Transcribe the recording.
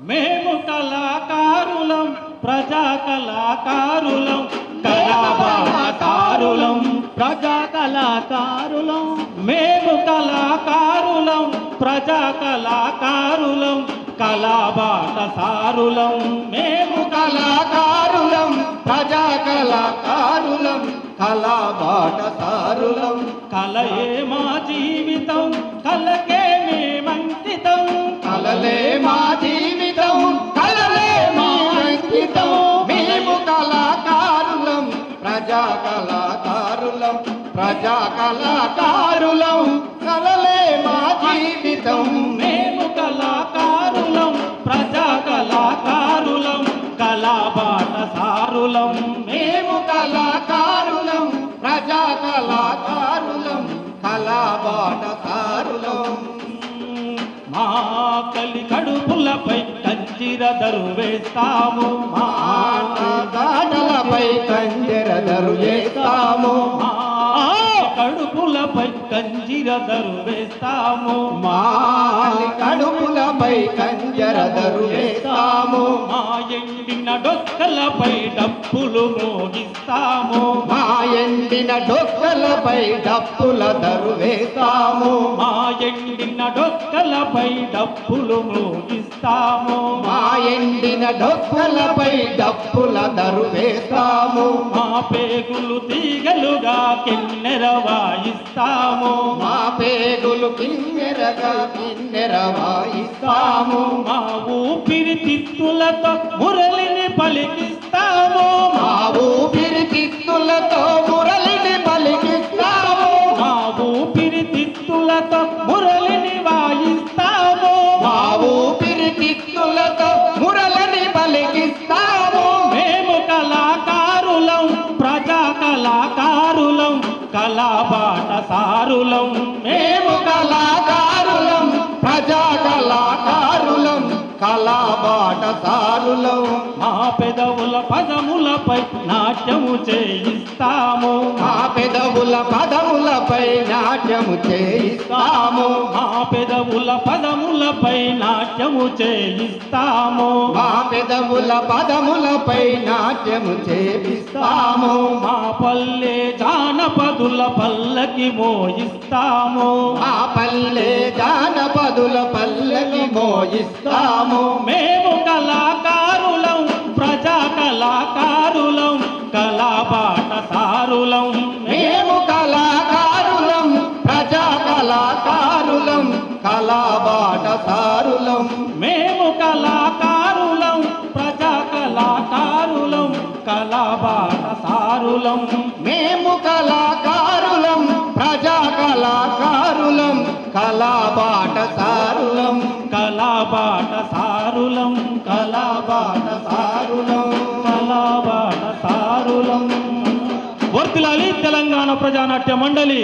మేము కళాకారులం, ప్రజా కళాకారులం, కళాకారులం, ప్రజా కళాకారులం. మేము కళాకారులం, ప్రజా కళాకారులం, కళాబాటసారులం. మేము కళాకారులం, ప్రజా కళాకారులం, కళాబాటసారులం. కలయే మా జీవితం, కలకే మేమంకితం. కలలే మా జీవితం, కలలే మా అంకితం. మేము కళాకారులం, ప్రజా కళాకారులం, ప్రజా కళాకారులం, కలలే మా జీవితం. మేము కళాకారులం, ప్రజా కళాకారులం, కళాబాటసారులం. మేము కళాకారులం, ప్రజా కళాకారులం, కళాబాటసారులం. మా కలి కడుపులపై కంచిర దరువేస్తాము, మా దాటలపై కంజరదరు చేస్తాము. కడుపులపై కంజిర దరువేస్తాము, మా కడుపులపై కంజరదరు వేస్తాము. మా ఎండిన డొక్కలపై డప్పులు మోగిస్తాము, మా ఎండిన డొక్కలపై డప్పుల దరు వేస్తాము. మా ఎండిన డొక్కలపై డప్పులు మోగిస్తాము, మా ఎండిన డొక్కలపై డప్పుల దరు వేస్తాము. మా పేగులు తీగలుగా కిన్నెర వాయిస్తాము, మా పేగులు కిన్నెరగా కిన్నెర వాయిస్తాము. మా ఊపిరి తిత్తులతో మురళిని పలికిస్తాము, మా ఊపిరి తిత్తులతో మురళిని పలికిస్తాము. మా ఊపిరి తిత్తులతో మురళిని వాయిస్తాము. మా ఊపిరి తిత్తులతో మురళిని పలికిస్తాము. మేము కళాకారులం, ప్రజా కళాకారులం, కళాబాటసారులం. మేము కళాకారులం, ప్రజా కళాకారులం, కళాబాటసారులం. మా పెదవుల పదములపై నాట్యము చేయిస్తాము, మా పెదవుల పదములపై నాట్యము చేయిస్తాము. మా పెదవుల పదములపై నాట్యము చేయిస్తాము, మా పెదవుల పదములపై నాట్యము చేపిస్తాము. మా పల్లె జానపదుల పల్లకి మోయిస్తాము, మా పల్లె జానపదుల పల్లకి మోయిస్తాము. మేము కళాకారులం, ప్రజా కళాకారులం, కళాబాటసారులం. మేము కళాకారులం, ప్రజా కళాకారులం, కళాబాటసారులం. మేము కళాకారులం, ప్రజా కళాకారులం, కళాబాటసారులం. మేము కళాకారులం, ప్రజా కళాకారులం, కళాబాటసారులం. కళాబాటసారులం, కళాబాటసారులం. కళాబాటసారులం. వర్ధిల్లాలి తెలంగాణ ప్రజానాట్య మండలి.